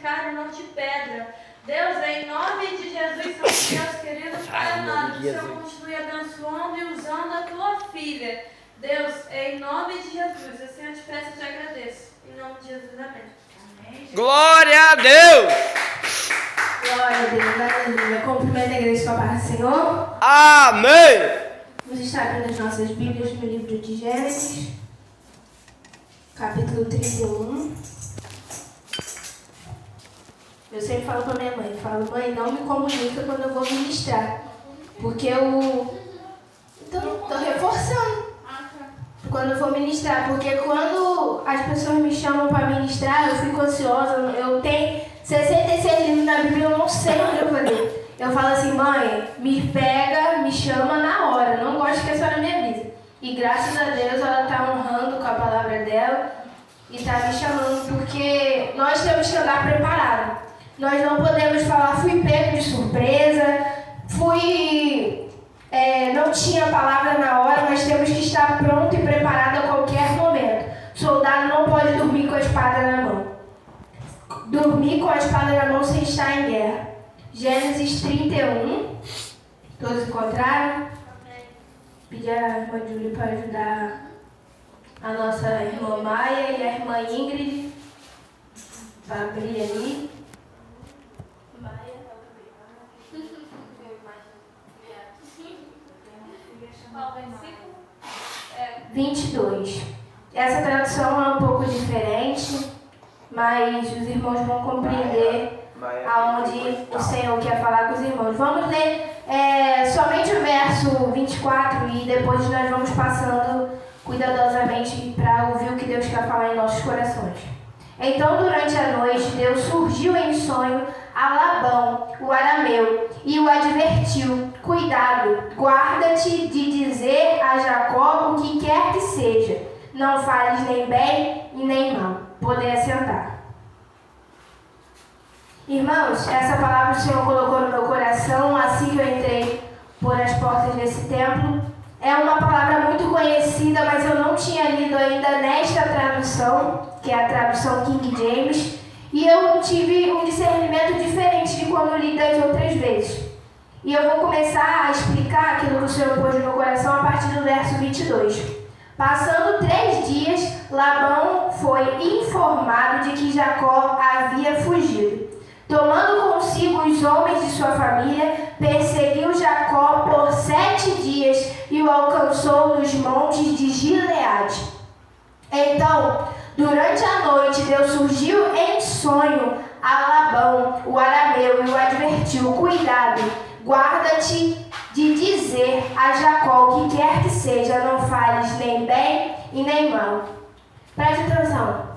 carne, não de pedra. Deus, em nome de Jesus, Senhor Deus querido, Pai amado, que o Senhor continue abençoando e usando a tua filha. Deus, em nome de Jesus, assim eu te peço e te agradeço. Em nome de Jesus, amém. Amém. Glória a Deus! Glória a Deus, aleluia. Cumprimento a igreja com a paz do Senhor. Amém! Vamos estar abrindo as nossas Bíblias no livro de Gênesis, capítulo 31. Eu sempre falo para minha mãe, mãe, não me comunica quando eu vou ministrar, porque eu estou reforçando quando eu vou ministrar, porque quando as pessoas me chamam para ministrar, eu fico ansiosa, eu tenho 66 livros na Bíblia, eu não sei onde eu vou ler. Eu falo assim, mãe, me pega, me chama na hora, não gosto que a senhora me avise. E graças a Deus ela está honrando com a palavra dela e está me chamando, porque nós temos que andar preparado. Nós não podemos falar, fui pego de surpresa, não tinha palavra na hora, mas temos que estar pronto e preparado a qualquer momento. O soldado não pode dormir com a espada na mão. Dormir com a espada na mão sem estar em guerra. Gênesis 31. Todos encontraram? Pedi a irmã Júlia para ajudar a nossa irmã Maia e a irmã Ingrid para abrir ali. 22. Essa tradução é um pouco diferente, mas os irmãos vão compreender aonde o Senhor quer falar com os irmãos. Vamos ler somente o verso 24 e depois nós vamos passando cuidadosamente para ouvir o que Deus quer falar em nossos corações. Então, durante a noite, Deus surgiu em sonho a Labão, o arameu, e o advertiu: cuidado, guarda-te de dizer a Jacó o que quer que seja. Não fales nem bem e nem mal. Poder assentar. Irmãos, essa palavra o Senhor colocou no meu coração assim que eu entrei por as portas desse templo. É uma palavra muito conhecida, mas eu não tinha lido ainda nesta tradução, que é a tradução King James, e eu tive um discernimento diferente de quando li das outras vezes. E eu vou começar a explicar aquilo que o Senhor pôs no meu coração a partir do verso 22. Passando 3 dias, Labão foi informado de que Jacó havia fugido. Tomando consigo os homens de sua família, perseguiu Jacó por 7 dias e o alcançou nos montes de Gileade. Então, durante a noite, Deus surgiu em sonho a Labão, o arameu, e o advertiu: cuidado, guarda-te de dizer a Jacó o que quer que seja, não fales nem bem e nem mal. Preste atenção.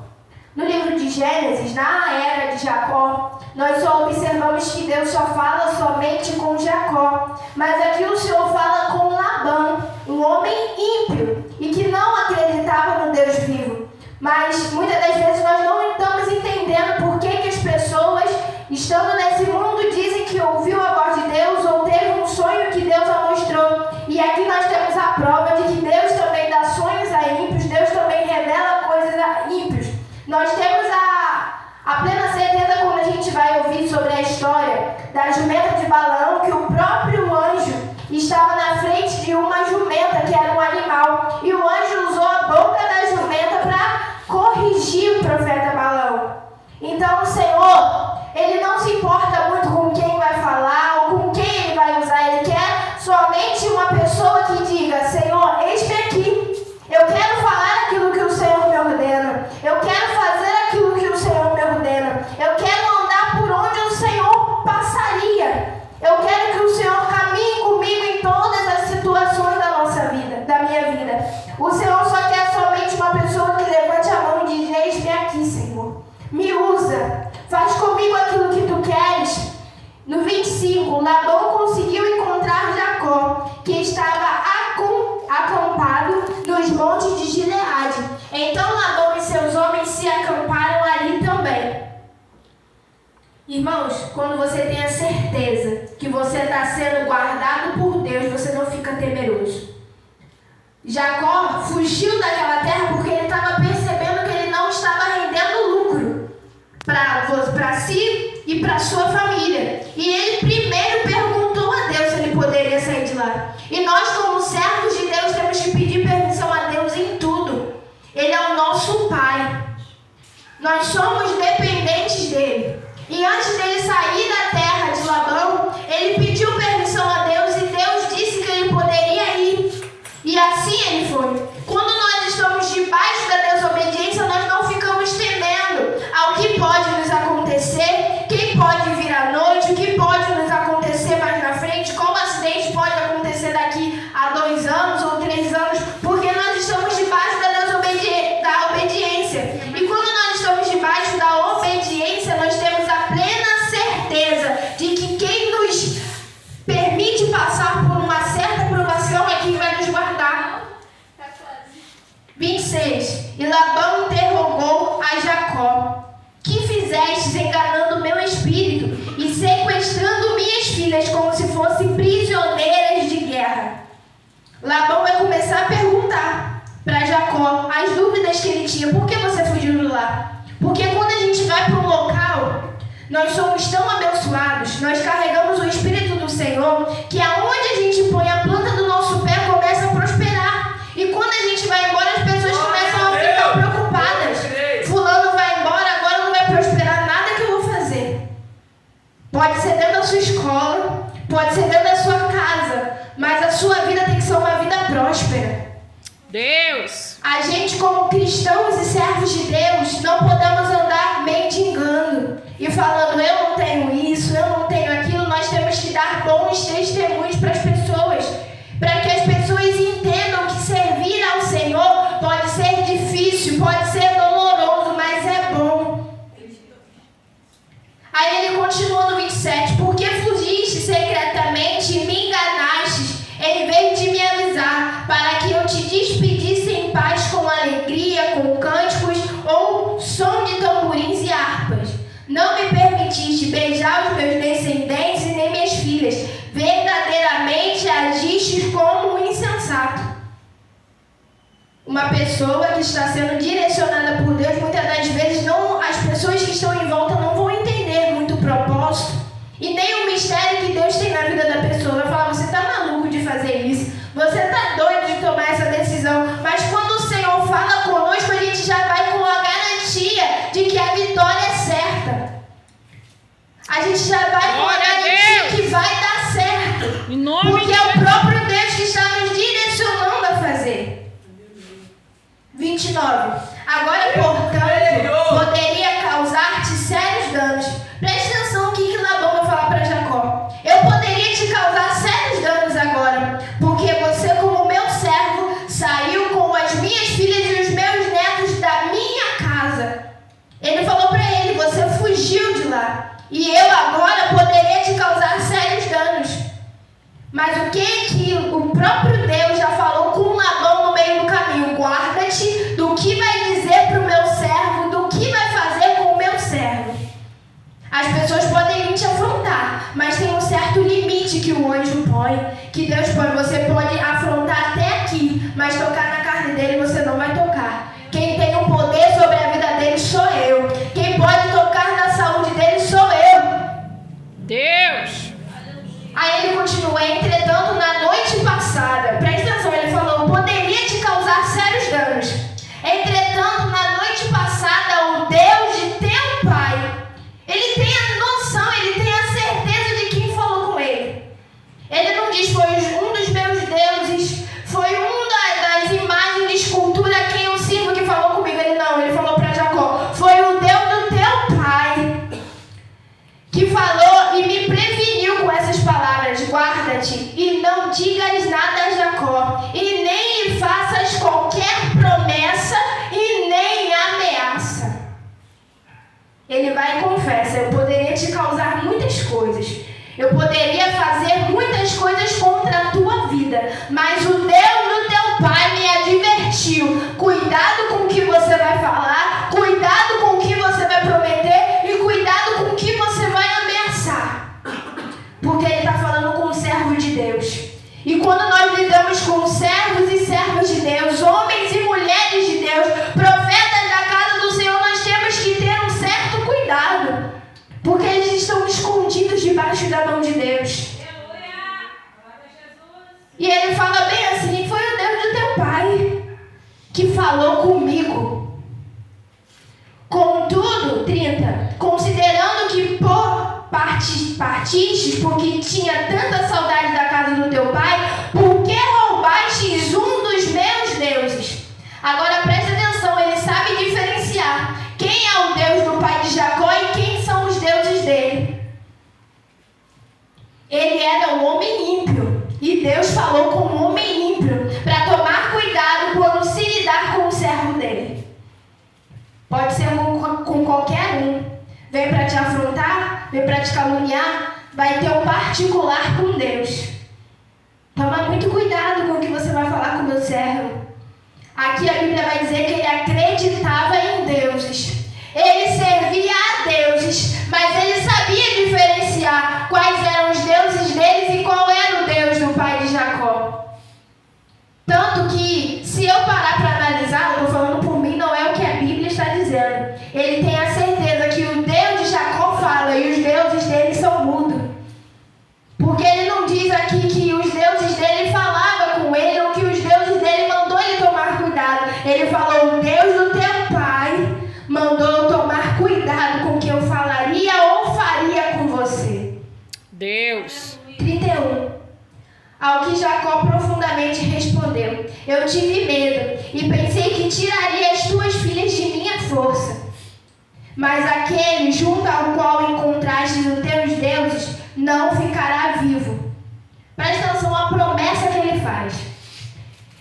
No livro de Gênesis, na era de Jacó, nós só observamos que Deus só fala somente com Jacó. Mas aqui o Senhor fala com Labão, um homem ímpio e que não acreditava no Deus vivo. Mas muitas das vezes nós não estamos entendendo por que as pessoas, estando nesse mundo, dizem que ouviu a voz de Deus ou teve um sonho que Deus a mostrou. E aqui nós temos a prova de que Deus também dá sonhos a ímpios, Deus também revela coisas a ímpios. Nós temos a plena certeza quando a gente vai ouvir sobre a história da jumenta de Balaão, que o próprio anjo estava na frente de uma jumenta, que era um animal, e o anjo usou a boca da jumenta para corrigir o profeta Balaão. Então o Senhor, Ele não se importa muito com quem vai falar ou com quem Ele vai usar. Ele quer somente uma pessoa que diga: Senhor, eis-me aqui, eu quero falar aquilo que o Senhor me ordena, eu quero fazer aquilo que o Senhor me ordena, eu quero andar por onde o Senhor passaria, eu quero que o Senhor caminhe comigo em todas as situações da nossa vida, da minha vida. O Senhor só quer somente uma pessoa que levante a mão e diz: eis-me aqui, Senhor, me usa, faz comigo aquilo que tu queres. No 25, Labão conseguiu encontrar Jacó, que estava acampado nos montes de Gileade. Então Labão e seus homens se acamparam ali também. Irmãos, quando você tem a certeza que você está sendo guardado por Deus, você não fica temeroso. Jacó fugiu daquela terra porque ele estava percebendo que ele não estava rendendo lucro. para si e para sua família. E ele primeiro perguntou a Deus se ele poderia sair de lá. E nós, como servos de Deus, temos que pedir permissão a Deus em tudo. Ele é o nosso Pai. Nós somos dependentes dele. E antes dele sair da terra de Labão, ele pediu permissão a Deus e Deus disse que ele poderia ir. E assim ele foi. Quando nós estamos debaixo da desobediência, nós não ficamos temendo ao que pode nos acontecer, quem pode vir à noite, o que pode nos acontecer mais na frente, qual acidente pode acontecer daqui a 2 anos ou 3 anos, porque nós estamos debaixo da obediência. E quando nós estamos debaixo da obediência, nós temos a plena certeza de que quem nos permite passar por uma certa provação é quem vai nos guardar. 26. E Labão interrogou a Jacó: que fizestes enganando meu espírito e sequestrando minhas filhas como se fossem prisioneiras de guerra? Labão vai começar a perguntar para Jacó as dúvidas que ele tinha. Por que você fugiu de lá? Porque quando a gente vai para um local, nós somos tão abençoados, nós carregamos o Espírito do Senhor, que aonde a gente põe a planta do nosso pé começa a prosperar. E quando a gente vai embora, as pessoas começam a ficar preocupadas. Fulano vai embora, agora não vai prosperar nada que eu vou fazer. Pode ser dentro da sua escola, pode ser dentro da sua casa, mas a sua vida tem que ser uma vida próspera. Deus! A gente, como cristãos e servos de Deus, não podemos andar mendigando e falando: eu não tenho isso, eu não tenho aquilo. Nós temos que dar bons testemunhos para as pessoas, para que as pessoas entendam que servir ao Senhor pode ser difícil, pode ser doloroso, mas é bom. Aí ele continua no 27: porque fugiste secretamente e me enganastes, em vez de me avisar, para que eu te despedisse em paz com alegria, com cânticos ou som de tamborins e harpas. Não me permitiste beijar os meus descendentes e nem minhas filhas. Verdadeiramente agiste como um insensato. Uma pessoa que está sendo direcionada por Deus, muitas das vezes as pessoas que estão em volta não vão entender muito o propósito e nem o mistério que Deus tem na vida da pessoa. Vai falar: você está maluco de fazer isso, você está doido de tomar essa decisão. Mas quando o Senhor fala conosco, a gente já vai com a garantia de que a vitória é certa. A gente já vai com a garantia que vai dar certo, porque é o próprio Deus que está nos direcionando a fazer. 29. Agora, portanto, poderia causar-te sérios danos. Preste atenção no que Labão vai falar para Jacó. Eu poderia te causar sérios danos agora, porque você, como meu servo, saiu com as minhas filhas e os meus netos da minha casa. Ele falou para ele: você fugiu de lá, e eu agora poderia te causar sérios danos. Mas o que o próprio Deus já falou com Labão no meio do caminho? Guarda-te do que vai dizer para o meu servo, do que vai fazer com o meu servo. As pessoas podem vir te afrontar, mas tem um certo limite que o anjo põe, que Deus põe. Você pode afrontar até aqui, mas tocar na carne dele você não vai tocar. Quem tem o poder sobre a vida dele sou eu. Quem pode tocar na saúde dele sou eu. Deus! Aí ele continua: entretanto, na noite passada, presta atenção, ele falou: poderia te causar sérios danos. Entretanto, na noite passada, o Deus de teu pai, ele tem a noção, ele tem a certeza de quem falou com ele. Ele não diz: foi um dos meus deuses, foi das imagens de escultura a quem eu sirvo que falou comigo. Ele falou para Jacó: foi o Deus do teu pai que falou e me preveniu com essas palavras: guarda-te e não digas nada a Jacó, e nem lhe faças qualquer promessa e nem ameaça. Ele vai e confessa: eu poderia te causar muitas coisas, eu poderia fazer muitas coisas contra a tua vida, mas o Deus do teu pai me advertiu: cuidado com o que você vai falar, cuidado com o que você vai prometer e cuidado com o que você vai ameaçar. Porque ele está falando com um servo de Deus. E quando nós lidamos com servos e servas de Deus, homens e mulheres de Deus, profetas da casa do Senhor, nós temos que ter um certo cuidado. Porque eles estão escondidos debaixo da mão de Deus. E ele fala bem assim: foi o Deus do teu pai que falou comigo. Contudo, 30, considerando que partiste porque tinha tanta saudade da casa do teu pai, por que roubastes um dos meus deuses? Agora presta atenção, ele sabe diferenciar quem é o Deus do pai de Jacó e quem são os deuses dele. Ele era um homem ímpio e Deus falou com um homem ímpio para tomar cuidado quando se lidar com o servo dele. Pode ser com qualquer um. Vem para te afrontar, vem para te caluniar, vai ter um particular com Deus. Toma muito cuidado com o que você vai falar com o meu servo. Aqui a Bíblia vai dizer que ele acreditava em deuses. Ele servia a deuses, mas ele sabia diferenciar quais eram os deuses deles e qual era o Deus do pai de Jacó. Tanto que, se eu parar para analisar, eu estou falando por mim, não é o que a Bíblia está dizendo. Ele tem a certeza que o Deus de Jacó fala e os deuses dele são mudos. Porque ele não diz aqui que os deuses dele falavam com ele ou que os deuses dele mandou ele tomar cuidado. Ele falou: o Deus do teu pai mandou eu tomar cuidado com o que eu falaria ou faria com você. Deus. 31. Ao que Jacó profundamente respondeu: eu tive medo e pensei que tiraria as tuas filhas de minha força. Mas aquele junto ao qual encontrastes os teus deuses não ficará vivo. Presta atenção à promessa que ele faz.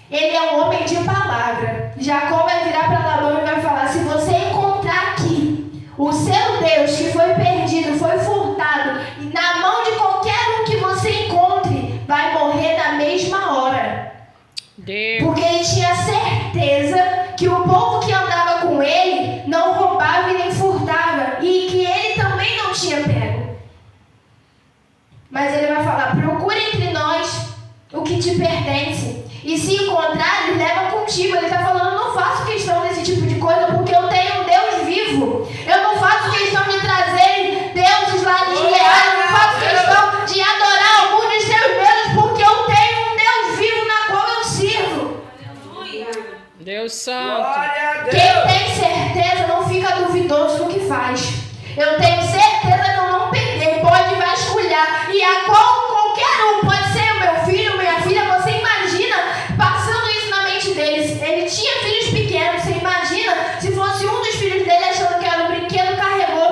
Ele é um homem de palavra. Jacó vai virar para Labão e vai falar: se você encontrar aqui o seu Deus que foi perdido, foi furtado, e na mão de qualquer um que você encontre, vai morrer na mesma hora. Deus. Porque ele tinha certeza que o povo que andava com ele não roubava e nem furtava, e que ele também não tinha pego. Mas ele vai falar: procura entre nós o que te pertence, e se encontrar, leva contigo. Ele está falando: não faço questão desse tipo de coisa, porque eu tenho um Deus vivo. Eu não faço questão de trazer deuses lá de Israel, eu não faço questão de adorar algum de seus deuses, porque eu tenho um Deus vivo na qual eu sirvo. Deus Santo. Quem tem certeza não fica duvidoso no que faz. Eu tenho certeza que eu não peguei, pode vasculhar. E a qualquer um, pode ser o meu filho, minha filha. Você imagina passando isso na mente deles. Ele tinha filhos pequenos. Você imagina se fosse um dos filhos dele achando que era um brinquedo, carregou.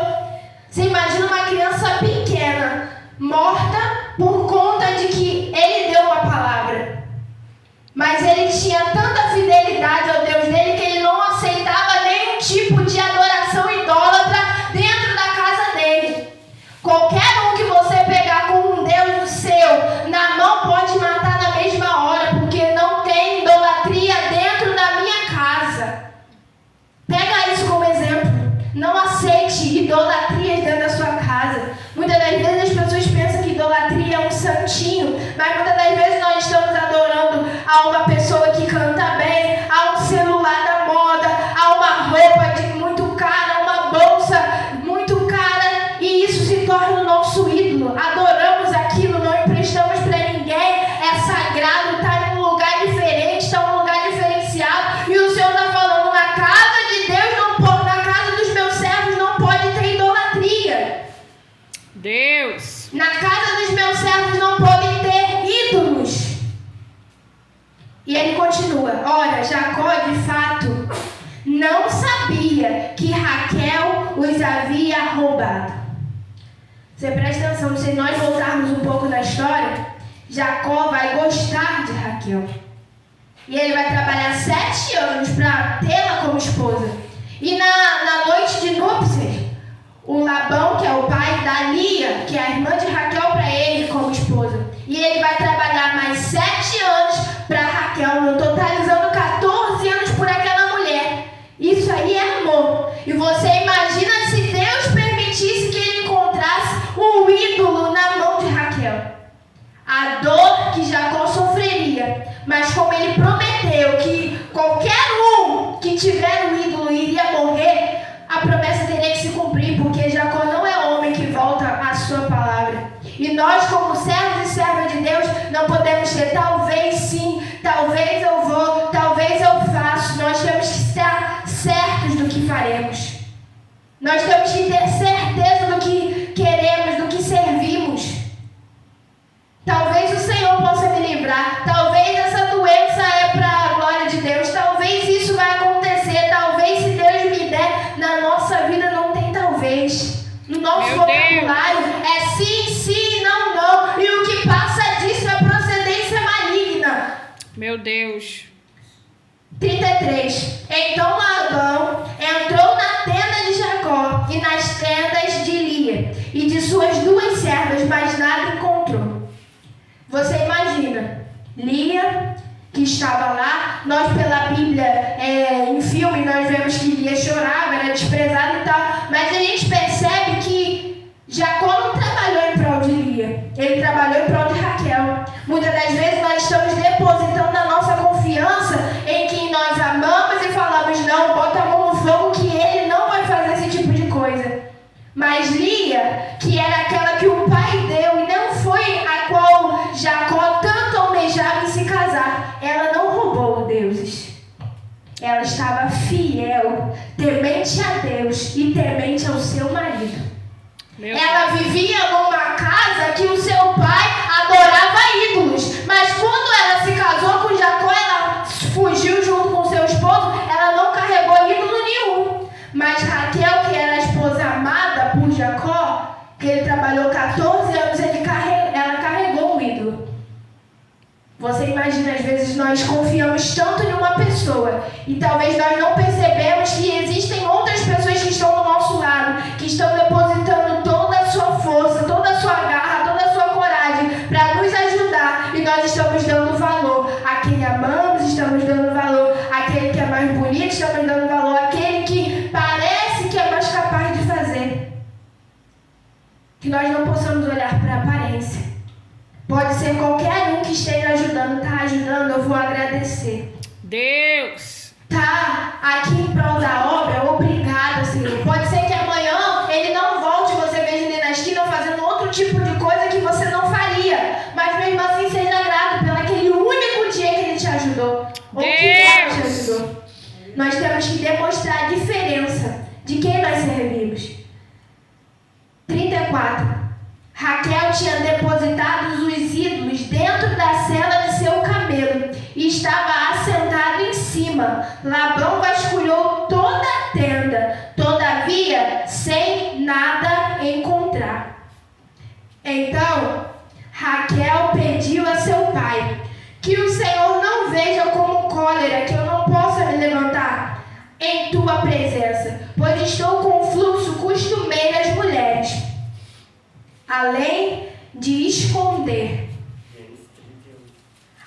Você imagina uma criança pequena morta por conta de que ele deu uma palavra. Mas ele tinha tanta fidelidade ao Deus dele que ele não aceitava nenhum tipo de adoração idólatra dentro da casa dele. Qualquer um que você pegar com um Deus seu na mão pode matar na mesma hora, porque não tem idolatria dentro da minha casa. Pega isso como exemplo. Não aceite idolatrias dentro da sua casa. Muitas das vezes as pessoas pensam que idolatria é um santinho, mas muitas das vezes nós estamos adorando a uma pessoa que canta bem, a um celular da moda, a uma roupa muito cara, uma bolsa muito cara, e isso se torna o nosso ídolo. Adoramos aquilo, não emprestamos para ninguém, é sagrado, está em um lugar diferente, está em um lugar diferenciado, e o Senhor está falando: na casa de Deus não pode, na casa dos meus servos não pode ter idolatria. Deus. Na casa dos meus servos não podem ter ídolos. E ele continua: ora, Jacó de fato não sabia que Raquel os havia roubado. Você presta atenção, se nós voltarmos um pouco na história, Jacó vai gostar de Raquel. E ele vai trabalhar 7 anos para tê-la como esposa. E na noite de núpcias, o Labão, que é o pai da Lia, que é a irmã de Raquel, para ele como esposa. E ele vai trabalhar mais 7 anos para Raquel, totalizando 14 anos por aquela mulher. Isso aí é amor. E você imagina se Deus permitisse que ele encontrasse um ídolo na mão de Raquel. A dor que Jacó sofreria. Mas como ele prometeu que qualquer um que tiver um ídolo iria morrer, a promessa teria que se cumprir, porque Jacó não é homem que dizer talvez sim, talvez eu vou, talvez eu faço. Nós temos que estar certos do que faremos. Nós temos que ter certeza do que queremos, do que servimos. Talvez o Senhor possa me livrar. Talvez essa doença é para a glória de Deus. Talvez isso vai acontecer. Talvez se Deus me der, na nossa vida não tem talvez. No nosso vocabulário é sim, sim, não, não. E o que passa disso é procedência maligna. Meu Deus. 33. Então Labão entrou na tenda de Jacó e nas tendas de Lia e de suas duas servas, mas nada encontrou. Você imagina, Lia, que estava lá, nós pela Bíblia, em filme, nós vemos que Lia chorava, era desprezada e tal, mas a gente percebe que Jacó não trabalhou em prol de Lia, ele trabalhou em prol de Raquel. Muitas das vezes nós estamos depositando a nossa confiança em quem nós amamos e falamos, não, bota a mão no fogo que ele não vai fazer esse tipo de coisa. Mas Lia, que era aquela que o pai deu e não foi a qual Jacó tanto almejava em se casar, ela não roubou deuses. Ela estava fiel, temente a Deus e temente ao seu marido. Ela vivia numa casa que o seu pai adorava ídolos. Mas quando ela se casou com Jacó, ela fugiu junto com seu esposo, ela não carregou ídolo nenhum. Mas Raquel, que era a esposa amada por Jacó, que ele trabalhou 14 anos, ela carregou o ídolo. Você imagina, às vezes nós confiamos tanto em uma pessoa e talvez nós não percebemos que existem outras pessoas que estão do nosso lado, que estão depositando toda a sua força, toda a sua garra, toda a sua coragem para nos ajudar, e nós estamos dando valor a quem amamos, estamos dando valor àquele que é mais bonito, estamos dando valor àquele que parece que é mais capaz de fazer. Que nós não possamos olhar para a aparência. Pode ser qualquer um que esteja ajudando, está ajudando, eu vou agradecer. Deus. Tá aqui em prol da obra, obrigada, Senhor. Pode ser que amanhã ele não volte, você veja ele na esquina fazendo outro tipo de coisa que você não faria. Mas mesmo assim, seja grato pelo aquele único dia que ele te ajudou. Ou que ela te ajudou. Nós temos que demonstrar a diferença de quem nós servimos. 34. Raquel tinha depositado os ídolos dentro da sela de seu camelo e estava assentado em cima. Labão vasculhou toda a tenda, todavia sem nada encontrar. Então Raquel pediu a seu pai: que o Senhor não veja como cólera que eu não possa me levantar em tua presença, pois estou com o fluxo costumeiro das mulheres. Além de esconder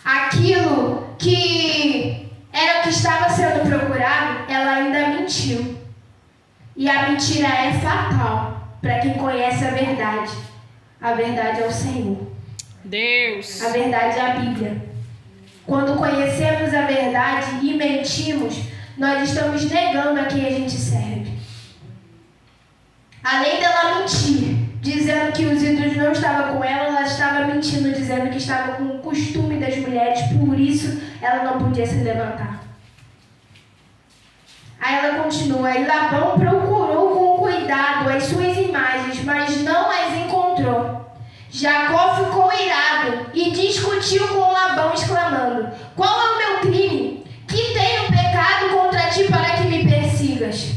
aquilo que era o que estava sendo procurado, ela ainda mentiu. E a mentira é fatal para quem conhece a verdade. A verdade é o Senhor. Deus. A verdade é a Bíblia. Quando conhecemos a verdade e mentimos, nós estamos negando a quem a gente serve. Além dela mentir, dizendo que os ídolos não estavam com ela, ela estava mentindo, dizendo que estava com o costume das mulheres, por isso ela não podia se levantar. Aí ela continua: e Labão procurou com cuidado as suas imagens, mas não as encontrou. Jacó ficou irado e discutiu com Labão, exclamando: qual é o meu crime? Que tenho pecado contra ti para que me persigas?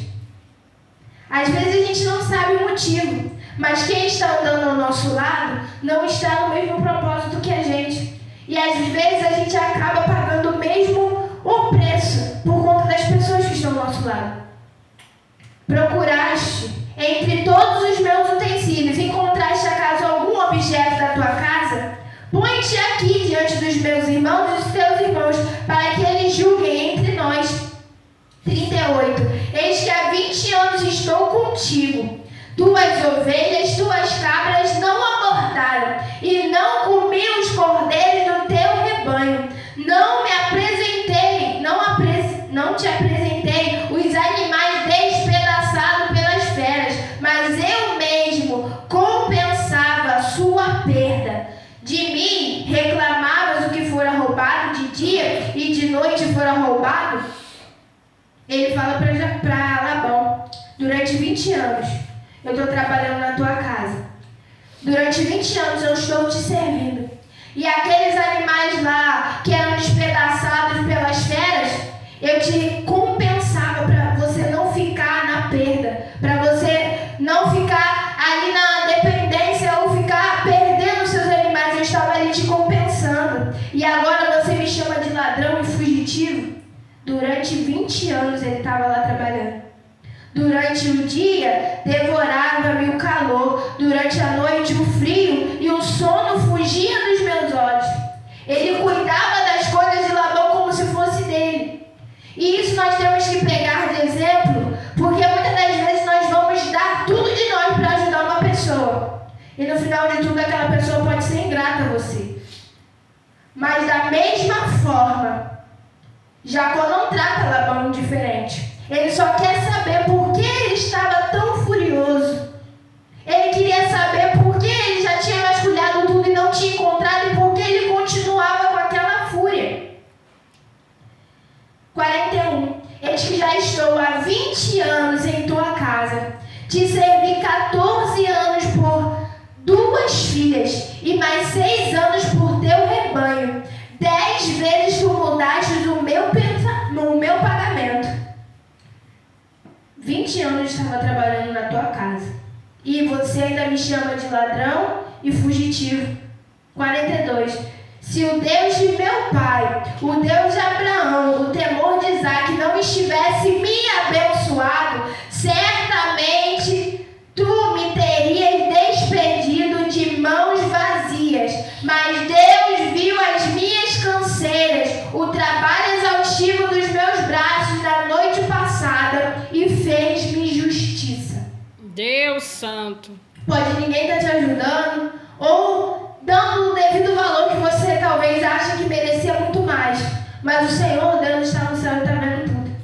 Às vezes a gente não sabe o motivo, mas quem está andando ao nosso lado não está no mesmo propósito que a gente. E às vezes a gente acaba pagando mesmo o preço por conta das pessoas que estão ao nosso lado. Procuraste entre todos os meus utensílios, encontraste acaso algum objeto da tua casa? Põe-te aqui diante dos meus irmãos e dos teus irmãos, para que eles julguem entre nós. 38. Eis que há 20 anos estou contigo. Tuas ovelhas, tuas cabras não abortaram, e não comi os cordeiros do teu rebanho. Não te apresentei os animais despedaçados pelas feras, mas eu mesmo compensava a sua perda. De mim reclamavas o que 20 anos eu estou trabalhando na tua casa. Durante 20 anos eu estou te servindo. E aqueles animais lá que eram despedaçados pelas feras, eu te compensava para você não ficar na perda, para você não ficar ali na dependência ou ficar perdendo seus animais. Eu estava ali te compensando. E agora você me chama de ladrão e fugitivo? Durante 20 anos ele estava lá trabalhando. Durante o dia, devorava-me o calor. Durante a noite, o frio e o sono fugia dos meus olhos. Ele cuidava das coisas de Labão como se fosse dele. E isso nós temos que pegar de exemplo, porque muitas das vezes nós vamos dar tudo de nós para ajudar uma pessoa. E no final de tudo, aquela pessoa pode ser ingrata a você. Mas da mesma forma, Jacó não trata Labão diferente. Ele só quer saber por que ele estava tão furioso. Ele queria saber por que ele já tinha vasculhado tudo e não tinha encontrado e por que ele continuava com aquela fúria. 41. Eis que já estou há 20 anos em tua casa. Te servi 14 anos por 2 filhas e mais 6 anos por teu rebanho. 10 vezes tu mudaste o meu pagamento. 20 anos eu estava trabalhando na tua casa. E você ainda me chama de ladrão e fugitivo. 42. Se o Deus de meu pai, o Deus de Abraão, o temor de Isaac não estivesse me abençoado, certamente tu me terias despedido de mãos vazias. Mas Deus viu as minhas canseiras, o trabalho exaustivo dos meus braços na noite passada e fez-me justiça. Deus santo. Pode ninguém estar te ajudando ou dando o devido valor que você talvez ache que merecia muito mais. Mas o Senhor Deus está no céu e está vendo tudo.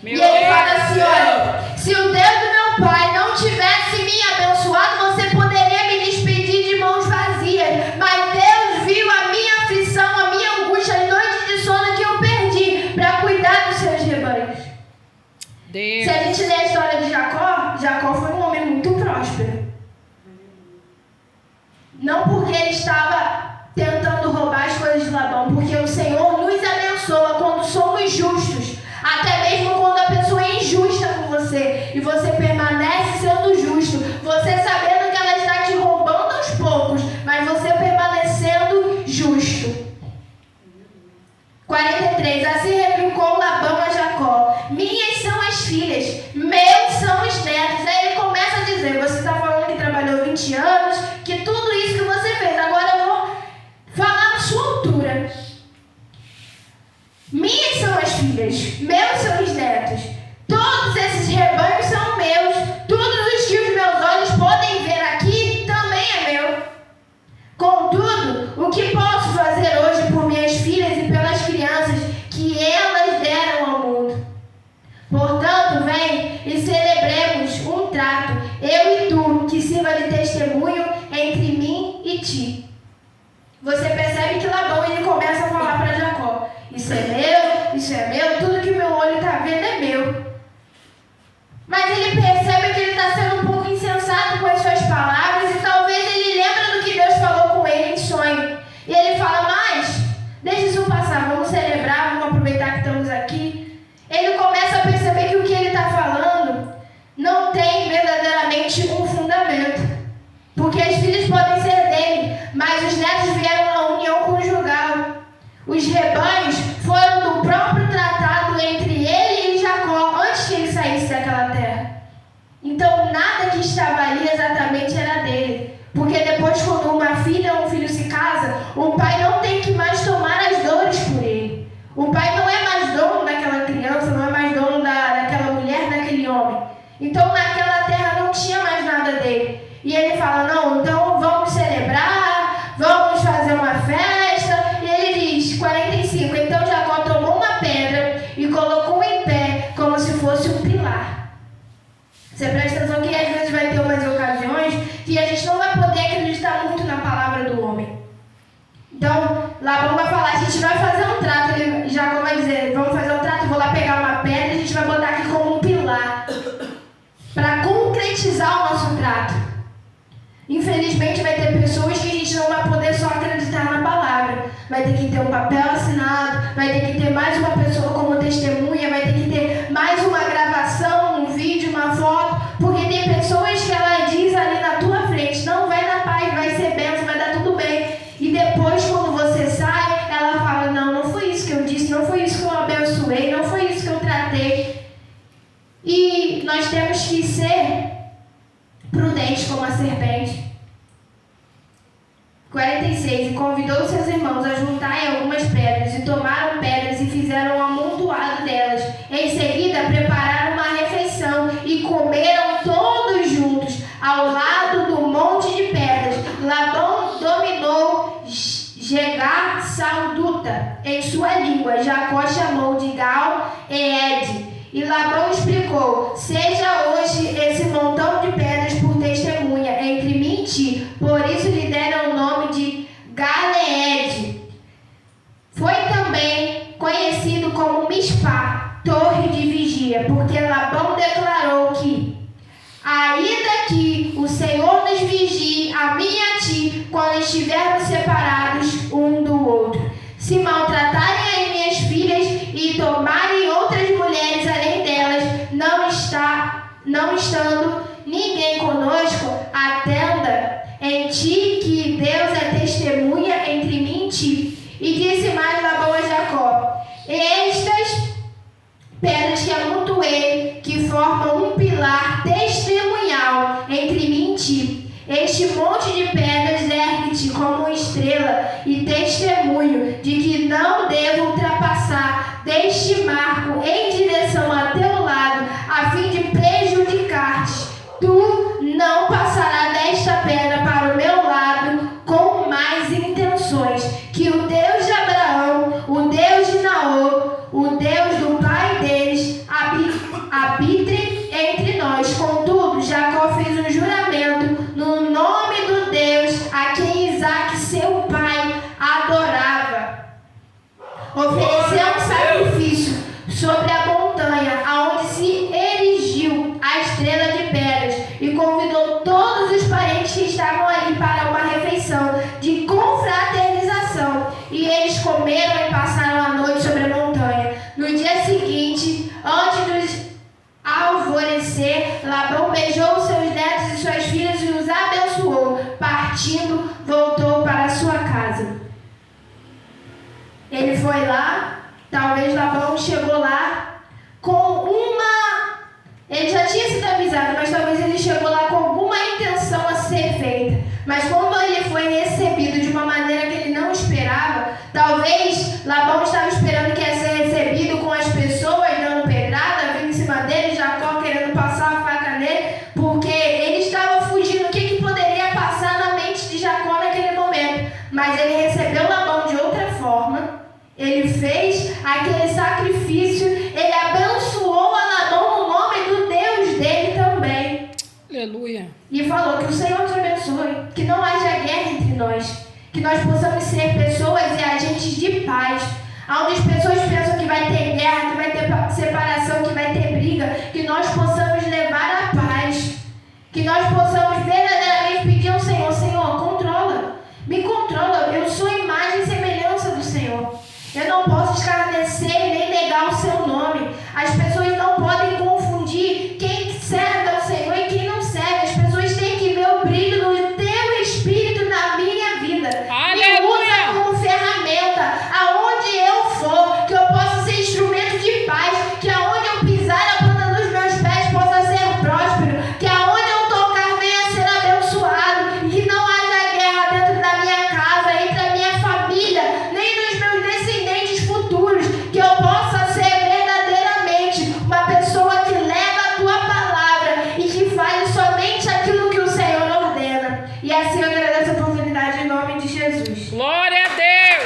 Meu e ele Deus. fala assim, olha, se o Deus do meu pai não tivesse me abençoado, você poderia me despedir de mãos vazias. Mas Deus viu a minha aflição, a minha angústia, as noites de sono que eu perdi para cuidar dos seus rebanhos. Deus. Se a gente ler a história de Jacó, Jacó foi um homem muito próspero. Não porque ele estava tentando roubar as coisas de Labão, porque o Senhor nos abençoa quando somos justos. Até mesmo quando a pessoa é injusta com você e você permanece sendo justo, você sabendo que ela está te roubando aos poucos, mas você permanecendo justo. 43. Assim replicou Labão a Jacó: minhas são as filhas, meus são os netos. Aí ele começa a dizer: você está falando que trabalhou 20 anos, que tudo isso que você fez, agora eu vou falar na sua altura. Minhas são as filhas, meus são os netos. Todos esses rebanhos são meus. Tudo os que os meus olhos podem ver aqui também é meu. Contudo, o que posso fazer hoje por minhas filhas e pelas crianças que elas deram ao mundo? Portanto, vem e celebremos um trato, eu e tu, que sirva de testemunho entre mim e ti. Você percebe que Labão ele começa a falar para Jacó: isso é meu, tudo que meu olho está vendo é meu. Mas ele percebe que ele está sendo um pouco insensato com as suas palavras e talvez ele lembra do que Deus falou com ele em sonho. E ele fala: mas, deixa isso passar, vamos celebrar, vamos aproveitar que estamos aqui. Ele começa a perceber que o que ele está falando não tem verdadeiramente um fundamento. Porque as filhas podem ser dele, mas os netos vieram na união conjugal. Os rebanhos foram do próprio tratado entre ele e Jacó antes que ele saísse daquela terra. Então nada que estava ali exatamente era dele. Porque depois, quando uma filha ou um filho se casa, o pai não tem que mais tomar as dores por ele. O pai não é mais dono daquela criança, não é mais dono daquela mulher, daquele homem. Então naquela terra não tinha mais nada dele. E ele fala: não, então vamos celebrar, vamos fazer uma festa. E ele diz, 45, então Jacó tomou uma pedra e colocou em pé como se fosse um pilar. Você presta atenção que às vezes vai ter umas ocasiões que a gente não vai poder acreditar muito na palavra do homem. Então, Labão vai falar: a gente vai fazer um trato. Jacó vai dizer: vamos fazer um trato, vou lá pegar uma pedra e a gente vai botar aqui como um pilar para nosso trato. Infelizmente vai ter pessoas que a gente não vai poder só acreditar na palavra. Vai ter que ter um papel assinado, vai ter que ter mais uma pessoa como testemunha, vai ter que ter mais uma gravação, um vídeo, uma foto, porque tem pessoas que ela diz ali na tua frente, não, vai na paz, vai ser bênção, vai dar tudo bem. E depois quando você sai, ela fala, não foi isso que eu disse, não foi isso que eu abençoei, não foi isso que eu tratei. E nós temos que ser prudentes como a serpente. 46. E convidou seus irmãos a juntarem algumas pedras, e tomaram pedras e fizeram um amontoado delas. Em seguida prepararam uma refeição e comeram todos juntos ao lado do monte de pedras. Labão dominou Jegar Salduta em sua língua. Jacó chamou de Gal-Eed. E Labão explicou, seja hoje esse montão de pedras por testemunha entre mim e ti. Por isso lhe deram o nome de Galeed. Foi também conhecido como Mispá, torre de vigia, porque Labão declarou que, ainda que o Senhor nos vigie, a mim e a ti, quando estivermos separados um do outro. Se maltratarem as minhas filhas e tomarem outras mulheres além delas, não estando ninguém conosco, atenda em ti que Deus é testemunha entre mim e ti. E disse mais Labão a Jacó, estas pedras que amontoei, que formam um pilar testemunhal entre mim e ti. Este monte de pedras ergue-te como uma estrela e testemunho de que não devo ultrapassar deste marco em direção a teu lado, a fim de prejudicar-te. Tu não passarás desta pedra para o meu lado com mais intenções. Que o Deus de Abraão, o Deus de Naor, o Deus do pai deles, arbitre entre nós. Contudo, Jacó fez um juramento no nome do Deus a quem Isaque, seu pai, adorava. Ofereceu um sacrifício sobre a montanha, aonde se erigiu a estrela de pedras, e convidou todos os parentes que estavam ali para uma refeição de confraternização. E eles comeram e passaram a noite sobre a montanha. No dia seguinte, antes do alvorecer, Labão beijou seus netos e suas filhas e os abençoou. Partindo, voltou para sua casa. Ele foi lá, talvez Labão chegou lá com uma... Ele já tinha sido avisado, mas talvez ele chegou lá com alguma intenção a ser feita. Mas quando ele foi recebido de uma maneira que ele não esperava, talvez Labão estava esperando que ia ser recebido com as pessoas dando pedrada, vindo em cima dele, Jacó querendo passar a faca nele, porque ele estava fugindo. O que poderia passar na mente de Jacó naquele momento? Mas ele recebeu Labão de outra forma, ele fez aquele sacrifício, ele abençoou a Labão no nome do Deus dele também. Aleluia. E falou que o Senhor nos abençoe, que não haja guerra entre nós, que nós possamos ser pessoas e agentes de paz. Onde as pessoas pensam que vai ter guerra, que vai ter separação, que vai ter briga, que nós possamos levar a paz, que nós possamos verdadeiramente pedir ao Senhor, Senhor, controla, me controla, eu sou imagem e semelhança do Senhor. Eu não posso escarnecer nem negar o seu nome. As pessoas não podem confundir quem serve ao Senhor e quem não serve. As pessoas têm que ver o brilho do teu Espírito na minha vida. Me usa como ferramenta, aonde eu for, que eu possa ser instrumento de paz, que aonde eu pisar a planta dos meus pés possa ser próspero, que aonde eu tocar venha ser abençoado, e que não haja guerra dentro da minha casa, entre a minha família, nem nos meus descendentes futuros, que eu possa ser verdadeiramente uma pessoa que leva a tua palavra e que faz somente aquilo que o Senhor ordena. E assim eu agradeço a oportunidade em nome de Jesus. Glória